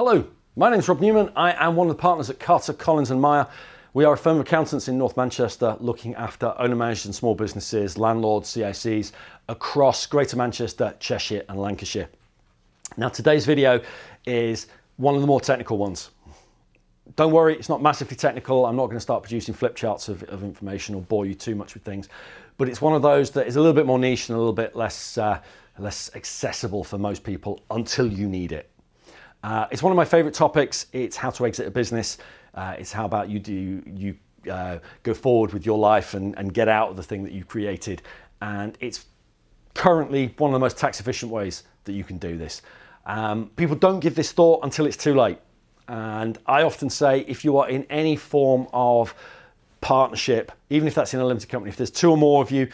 Hello, my name is Rob Newman. I am one of the partners at Carter, Collins and Meyer. We are a firm of accountants in North Manchester looking after owner-managed and small businesses, landlords, CICs across Greater Manchester, Cheshire and Lancashire. Now today's video is one of the more technical ones. Don't worry, it's not massively technical. I'm not going to start producing flip charts of information or bore you too much with things, but it's one of those that is a little bit more niche and a little bit less accessible for most people until you need it. It's one of my favorite topics. It's how to exit a business. It's how about you go forward with your life and get out of the thing that you created. And it's currently one of the most tax efficient ways that you can do this. People don't give this thought until it's too late. And I often say, if you are in any form of partnership, even if that's in a limited company, if there's two or more of you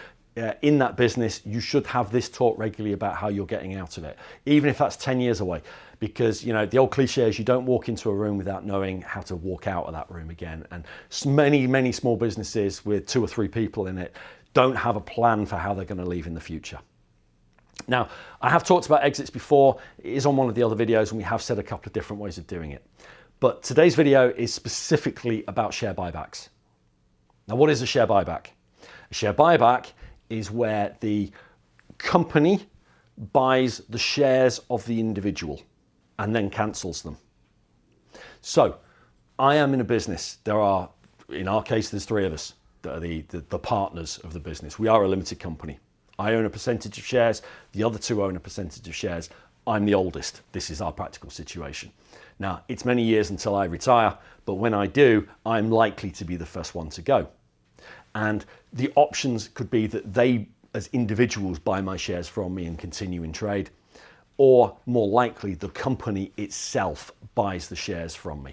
in that business, you should have this talk regularly about how you're getting out of it, even if that's 10 years away. Because, you know, the old cliche is you don't walk into a room without knowing how to walk out of that room again. And many small businesses with 2 or 3 people in it don't have a plan for how they're going to leave in the future. Now, I have talked about exits before. It is on one of the other videos, and we have said a couple of different ways of doing it. But today's video is specifically about share buybacks. Now, what is a share buyback? A share buyback is where the company buys the shares of the individual and then cancels them. So I am in a business. There are, in our case, there's 3 of us that are the partners of the business. We are a limited company. I own a percentage of shares. The other 2 own a percentage of shares. I'm the oldest. This is our practical situation. Now, it's many years until I retire, but when I do, I'm likely to be the first one to go. And the options could be that they, as individuals, buy my shares from me and continue in trade, or more likely, the company itself buys the shares from me.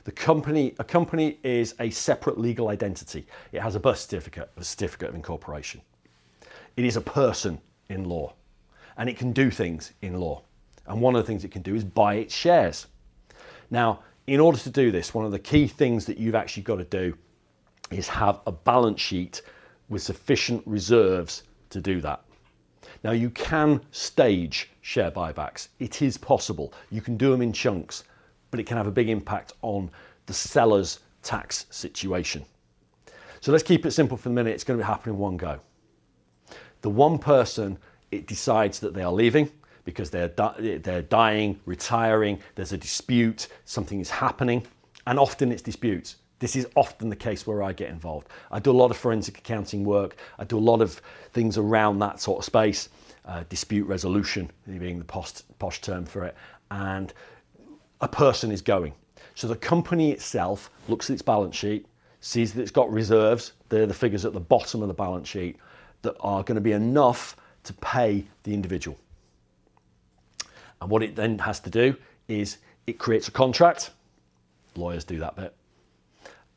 A company is a separate legal identity. It has a birth certificate, a certificate of incorporation. It is a person in law, and it can do things in law. And one of the things it can do is buy its shares. Now, in order to do this, one of the key things that you've actually got to do is have a balance sheet with sufficient reserves to do that. Now, you can stage share buybacks. It is possible. You can do them in chunks, but it can have a big impact on the seller's tax situation. So let's keep it simple for the minute. It's going to happen in one go. The one person, it decides that they are leaving because they're dying, retiring, there's a dispute, something is happening, and often it's disputes. This is often the case where I get involved. I do a lot of forensic accounting work. I do a lot of things around that sort of space, dispute resolution being the posh term for it, and a person is going. So the company itself looks at its balance sheet, sees that it's got reserves. They're the figures at the bottom of the balance sheet that are going to be enough to pay the individual. And what it then has to do is it creates a contract. Lawyers do that bit.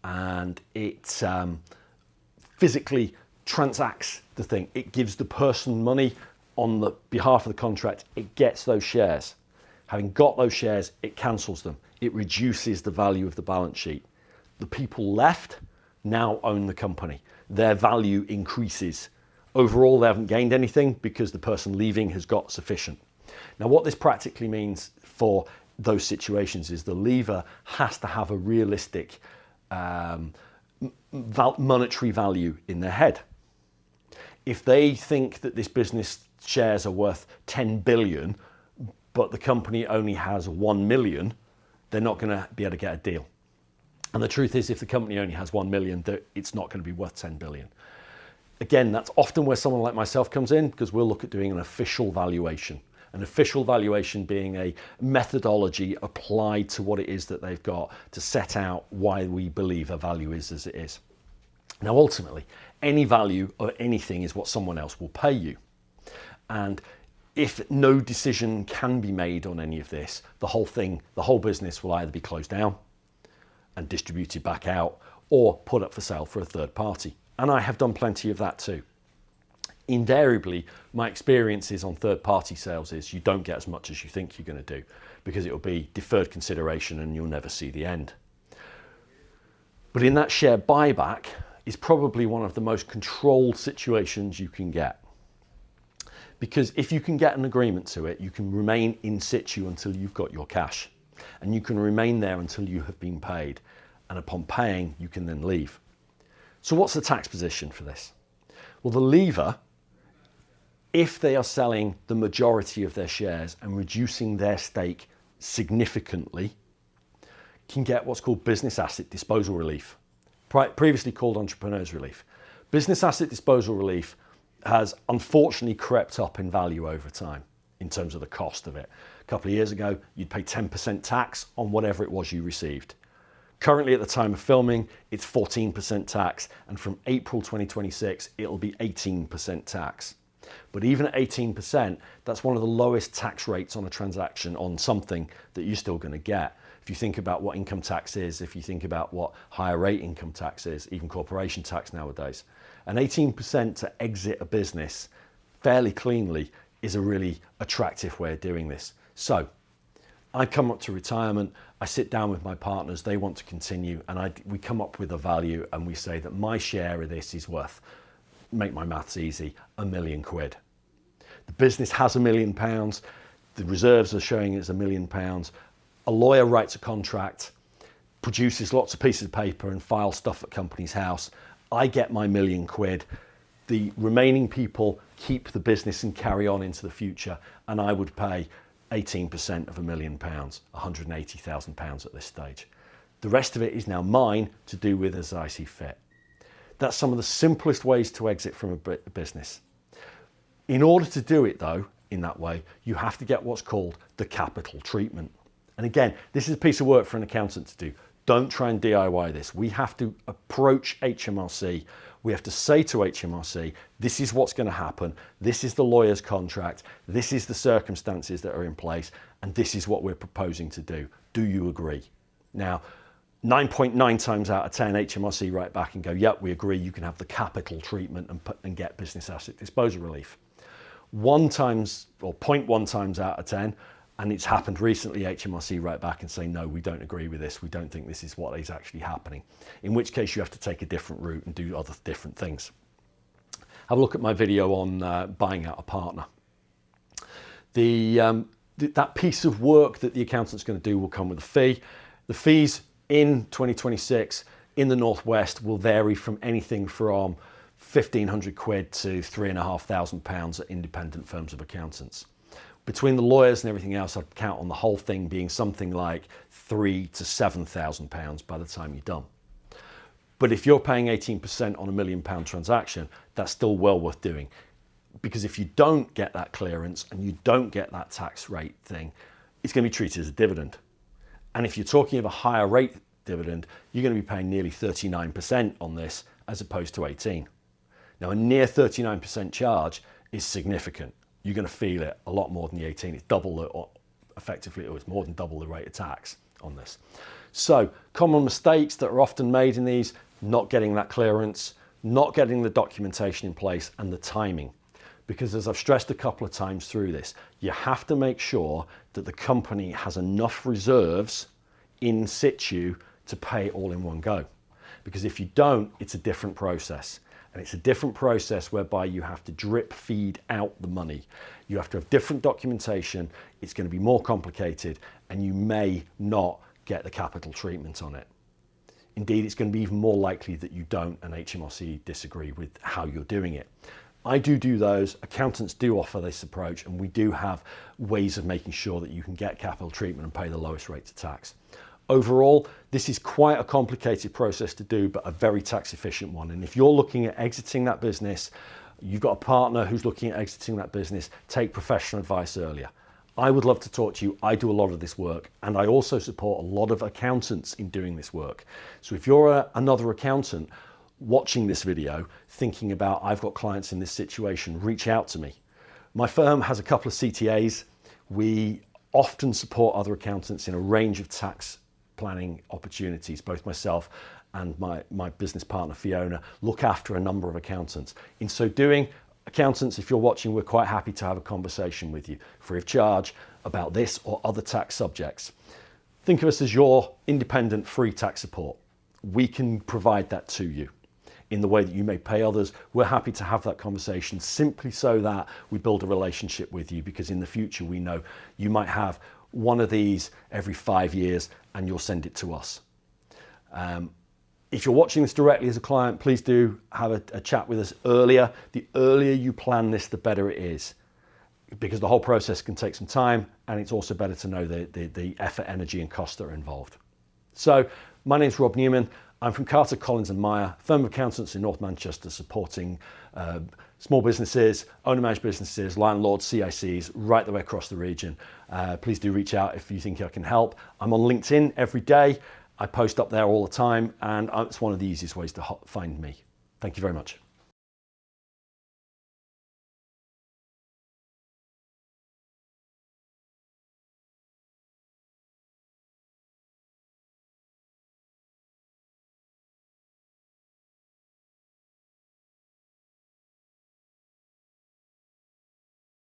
And it physically transacts the thing. It gives the person money on the behalf of the contract. It gets those shares. Having got those shares, it cancels them. It reduces the value of the balance sheet. The people left now own the company. Their value increases. Overall, they haven't gained anything because the person leaving has got sufficient. Now, what this practically means for those situations is the leaver has to have a realistic monetary value in their head. If they think that this business shares are worth 10 billion, but the company only has 1 million, they're not going to be able to get a deal. And the truth is, if the company only has 1 million, it's not going to be worth 10 billion. Again, that's often where someone like myself comes in, because we'll look at doing an official valuation. An official valuation being a methodology applied to what it is that they've got to set out why we believe a value is as it is. Now, ultimately, any value of anything is what someone else will pay you. And if no decision can be made on any of this, the whole business will either be closed down and distributed back out or put up for sale for a third party. And I have done plenty of that too. Invariably, my experiences on third-party sales is you don't get as much as you think you're going to do because it will be deferred consideration and you'll never see the end. But in that share buyback is probably one of the most controlled situations you can get. Because if you can get an agreement to it, you can remain in situ until you've got your cash. and you can remain there until you have been paid. And upon paying, you can then leave. So what's the tax position for this? Well, the leaver, if they are selling the majority of their shares and reducing their stake significantly, can get what's called business asset disposal relief, previously called entrepreneurs relief. Business asset disposal relief has unfortunately crept up in value over time in terms of the cost of it. A couple of years ago, you'd pay 10% tax on whatever it was you received. Currently, at the time of filming, it's 14% tax, and from April 2026, it'll be 18% tax. But even at 18%, that's one of the lowest tax rates on a transaction on something that you're still going to get. If you think about what income tax is, if you think about what higher rate income tax is, even corporation tax nowadays, and 18% to exit a business fairly cleanly is a really attractive way of doing this. So I come up to retirement, I sit down with my partners, they want to continue, and we come up with a value, and we say that my share of this is worth, make my maths easy, £1 million. The business has £1 million, the reserves are showing it's £1 million. A lawyer writes a contract, produces lots of pieces of paper and files stuff at company's house. I get my £1 million. The remaining people keep the business and carry on into the future, and I would pay 18% of £1 million, £180,000 at this stage. The rest of it is now mine to do with as I see fit. That's some of the simplest ways to exit from a business. In order to do it though, in that way, you have to get what's called the capital treatment. And again, this is a piece of work for an accountant to do. Don't try and DIY this. We have to approach HMRC. We have to say to HMRC, this is what's going to happen. This is the lawyer's contract. This is the circumstances that are in place. And this is what we're proposing to do. Do you agree? Now, 9.9 times out of 10, HMRC write back and go, yep, we agree. You can have the capital treatment and get business asset disposal relief. 0.1 times out of 10, and it's happened recently, HMRC write back and say, no, we don't agree with this. We don't think this is what is actually happening. In which case you have to take a different route and do other different things. Have a look at my video on buying out a partner. That piece of work that the accountant's going to do will come with a fee. The fees in 2026 in the Northwest will vary from anything from £1,500 to £3,500 at independent firms of accountants. Between the lawyers and everything else, I'd count on the whole thing being something like £3,000 to £7,000 by the time you're done. But if you're paying 18% on £1 million transaction, that's still well worth doing. Because if you don't get that clearance and you don't get that tax rate thing, it's going to be treated as a dividend. And if you're talking of a higher rate dividend, you're going to be paying nearly 39% on this as opposed to 18. Now, a near 39% charge is significant. You're going to feel it a lot more than the 18. It's double effectively, it was more than double the rate of tax on this. So common mistakes that are often made in these: not getting that clearance, not getting the documentation in place, and the timing. Because as I've stressed a couple of times through this, you have to make sure that the company has enough reserves in situ to pay all in one go. Because if you don't, it's a different process. And it's a different process whereby you have to drip feed out the money. You have to have different documentation. It's going to be more complicated, and you may not get the capital treatment on it. Indeed, it's going to be even more likely that you don't, and HMRC disagree with how you're doing it. I do those. Accountants do offer this approach, and we do have ways of making sure that you can get capital treatment and pay the lowest rates of tax. Overall, this is quite a complicated process to do, but a very tax efficient one. And if you're looking at exiting that business, you've got a partner who's looking at exiting that business, take professional advice earlier. I would love to talk to you. I do a lot of this work, and I also support a lot of accountants in doing this work. So if you're another accountant watching this video, thinking about, I've got clients in this situation, reach out to me. My firm has a couple of CTAs. We often support other accountants in a range of tax planning opportunities. Both myself and my business partner Fiona look after a number of accountants. In so doing, accountants, if you're watching, we're quite happy to have a conversation with you free of charge about this or other tax subjects. Think of us as your independent free tax support. We can provide that to you in the way that you may pay others. We're happy to have that conversation simply so that we build a relationship with you, because in the future we know you might have one of these every 5 years and you'll send it to us. If you're watching this directly as a client, please do have a chat with us earlier. The earlier you plan this, the better it is, because the whole process can take some time, and it's also better to know the effort, energy and cost that are involved. So my name's Rob Newman. I'm from Carter, Collins & Meyer, firm of accountants in North Manchester, supporting small businesses, owner-managed businesses, landlords, CICs, right the way across the region. Please do reach out if you think I can help. I'm on LinkedIn every day. I post up there all the time, and it's one of the easiest ways to find me. Thank you very much.